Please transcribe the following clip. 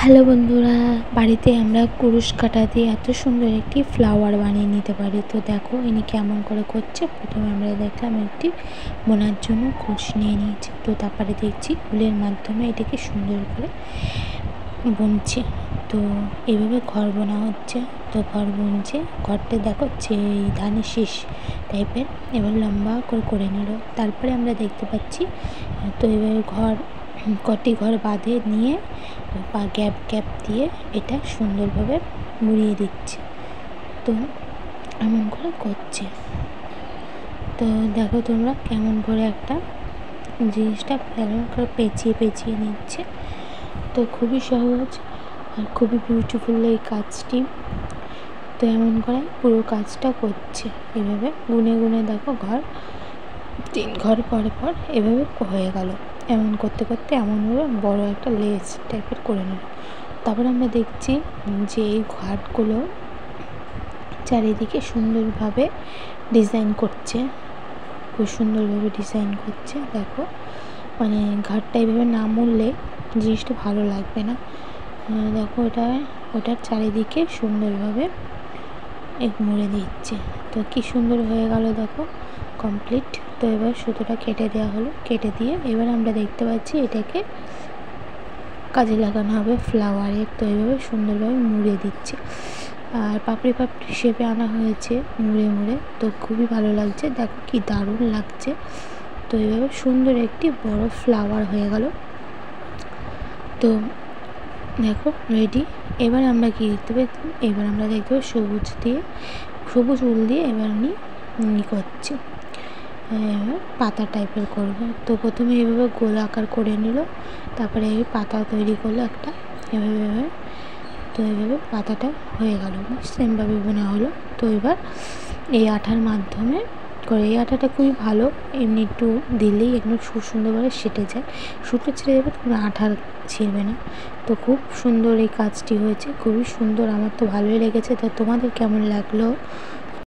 Hello বন্ধুরা, বাড়িতে আমরা কুরুশ কাঁটা দিয়ে এত সুন্দর একটি ফ্লাওয়ার বানিয়ে নিতে পারি। তো দেখো ইনি কেমন করে করছে। প্রথমে আমরা দেখলাম একটি বোনার জন্য কুরুশ নিয়ে নিয়েছি, তো তারপরে দেখছি উলের মাধ্যমে এটাকে সুন্দর করে বুনছে। তো এইভাবে ঘর বোনা হচ্ছে। তো ঘর বুনছে, ঘরটা দেখো যে ধানের শীষ টাইপের এবার লম্বা করে নিল। তারপরে আমরা দেখতে পাচ্ছি তো এবার কটি ঘর বাঁধে নিয়ে বা গ্যাপ দিয়ে এটা সুন্দরভাবে মুড়িয়ে দিচ্ছে। তো এমন করে করছে। তো দেখো তোমরা কেমন করে একটা জিনিসটা এমন করে পেঁচিয়ে নিচ্ছে। তো খুবই সহজ আর খুবই বিউটিফুল এই কাজটি। তো এমন করে পুরো কাজটা করছে। এভাবে গুনে দেখো তিন ঘর পর এভাবে হয়ে গেল। এমন করতে এমনভাবে বড় একটা লেস টাইপের করে নিল। তারপর আমরা দেখছি যে এই ঘাটগুলো চারিদিকে সুন্দরভাবে ডিজাইন করছে, খুব সুন্দরভাবে ডিজাইন করছে। দেখো মানে ঘাটটা এইভাবে না মুড়লে জিনিসটা ভালো লাগবে না। দেখো ওটার চারিদিকে সুন্দরভাবে মুড়ে দিচ্ছে। তো কি সুন্দর হয়ে গেল দেখো, কমপ্লিট। তো এবার সুতোটা কেটে দেওয়া হলো, কেটে দিয়ে এবার আমরা দেখতে পাচ্ছি এটাকে কাজে লাগানো হবে ফ্লাওয়ারের। তো এইভাবে সুন্দরভাবে মুড়ে দিচ্ছে আর পাপড়ি শেপে আনা হয়েছে মুড়ে। তো খুবই ভালো লাগছে, দেখো কি দারুণ লাগছে। তো এইভাবে সুন্দর একটি বড় ফ্লাওয়ার হয়ে গেল। তো দেখো রেডি। এবার আমরা কি দেখতে পাই, এবার আমরা দেখতে পাই সবুজ উল দিয়ে এবার উনি করছে পাতা টাইপের করবে। তো প্রথমে এভাবে গোল আকার করে নিল, তারপরে এই পাতা তৈরি করলো একটা এভাবে। তো এইভাবে পাতাটা হয়ে গেল, সেমভাবে বোনা হলো। তো এবার এই আঠার মাধ্যমে করে, এই আঠাটা খুবই ভালো, এমনি একটু দিলেই একদম খুব সুন্দরভাবে সেটে যায়। সুতো ছেড়ে যাবে, কোনো আঠার ছিঁড়বে না। তো খুব সুন্দর এই কাজটি হয়েছে, খুবই সুন্দর, আমার তো ভালোই লেগেছে। তো তোমাদের কেমন লাগলো